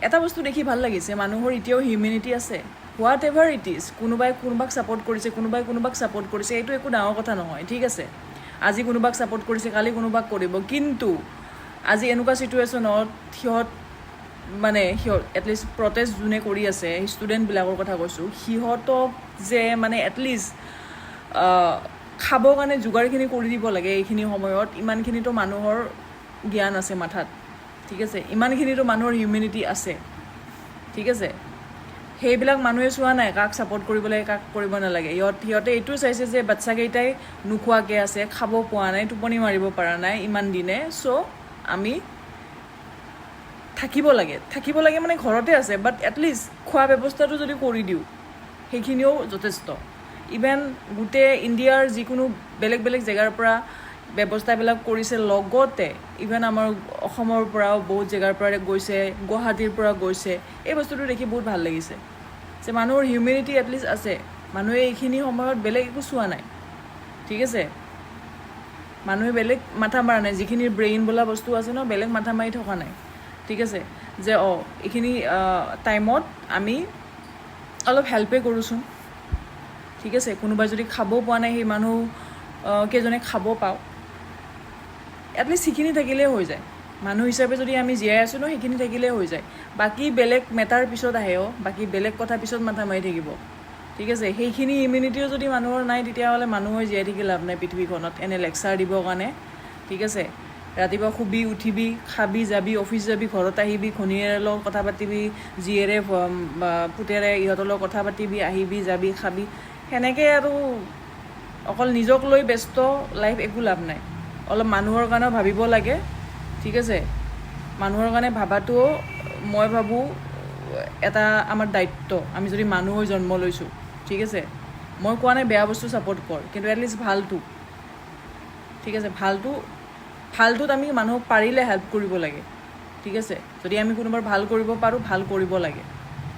এটা বস্তু দেখি ভাল লাগিছে, মানুহৰ এতিয়াও হিউমেনিটি আছে। হোৱাট এভাৰ ইট ইজ, কোনোবাই কোনোবাক ছাপৰ্ট কৰিছে, কোনোবাই কোনোবাক ছাপৰ্ট কৰিছে, এইটো একো ডাঙৰ কথা নহয়, ঠিক আছে। আজি কোনোবাক ছাপৰ্ট কৰিছে, কালি কোনোবাক কৰিব, কিন্তু আজি এনেকুৱা চিটুৱেশ্যনত সিহঁত এটলিষ্ট প্ৰটেষ্ট যোনে কৰি আছে, ষ্টুডেণ্টবিলাকৰ কথা কৈছোঁ, সিহঁতক যে এটলিষ্ট খাবৰ কাৰণে যোগাৰখিনি কৰি দিব লাগে এইখিনি সময়ত, ইমানখিনিতো মানুহৰ জ্ঞান আছে মাথাত, ঠিক আছে। ইমানখিনিতো মানুহৰ হিউমেনিটি আছে, ঠিক আছে। সেইবিলাক মানুহে চোৱা নাই কাক ছাপৰ্ট কৰিব লাগে, কাক কৰিব নালাগে। সিহঁতে এইটো চাইছে যে বাচ্চাকেইটাই নোখোৱাকৈ আছে, খাব পোৱা নাই, টোপনি মাৰিব পৰা নাই ইমান দিনে, চ' আমি থাকিব লাগে ঘৰতে আছে, বাট এটলিষ্ট খোৱা ব্যৱস্থাটো যদি কৰি দিওঁ সেইখিনিও যথেষ্ট। ইভেন গোটেই ইণ্ডিয়াৰ যিকোনো বেলেগ বেলেগ জেগাৰ পৰা ব্যৱস্থাবিলাক কৰিছে, লগতে ইভেন আমাৰ অসমৰ পৰাও বহুত জেগাৰ পৰা গৈছে, গুৱাহাটীৰ পৰা গৈছে। এই বস্তুটো দেখি বহুত ভাল লাগিছে যে মানুহৰ হিউমেনিটি এটলিষ্ট আছে, মানুহে এইখিনি সময়ত বেলেগ একো চোৱা নাই, ঠিক আছে। মানুহে বেলেগ মাথা মাৰা নাই, যিখিনি ব্ৰেইন বোলা বস্তু আছে ন, বেলেগ মাথা মাৰি থকা নাই, ঠিক আছে। যে এইখিনি টাইমত আমি অলপ হেল্পে কৰোঁচোন, ঠিক আছে। কোনোবাই যদি খাব পোৱা নাই, সেই মানুহ কেইজনে খাব পাওঁ, এটলিষ্ট সেইখিনি থাকিলেই হৈ যায়। মানুহ হিচাপে যদি আমি জীয়াই আছোঁ ন, সেইখিনি থাকিলেই হৈ যায়। বাকী বেলেগ মেটাৰ পিছত আহে, বাকী বেলেগ কথা পিছত মাথা মাৰি থাকিব, ঠিক আছে। সেইখিনি ইমিউনিটিও যদি মানুহৰ নাই, তেতিয়াহ'লে মানুহৰ জীয়াই থাকি লাভ নাই পৃথিৱীখনত, এনে লেকচাৰ দিবৰ কাৰণে, ঠিক আছে। ৰাতিপুৱা শুবি উঠিবি, খাবি, যাবি অফিচ, যাবি ঘৰত আহিবি, ঘনীয়েৰ লগত কথা পাতিবি, জীয়েৰে পুতেৰে ইহঁতৰ লগত কথা পাতিবি, আহিবি যাবি খাবি, সেনেকৈ আৰু অকল নিজক লৈ ব্যস্ত লাইফ, একো লাভ নাই। অলপ মানুহৰ কাৰণেও ভাবিব লাগে, ঠিক আছে। মানুহৰ কাৰণে ভাবাটোও মই ভাবোঁ এটা আমাৰ দায়িত্ব, আমি যদি মানুহ হৈ জন্ম লৈছোঁ, ঠিক আছে। মই কোৱা নাই বেয়া বস্তু ছাপোৰ্ট কৰ, কিন্তু এটলিষ্ট ভালটো, ঠিক আছে। ভালটোত আমি মানুহক পাৰিলে হেল্প কৰিব লাগে, ঠিক আছে। যদি আমি কোনোবাৰ ভাল কৰিব পাৰোঁ, ভাল কৰিব লাগে।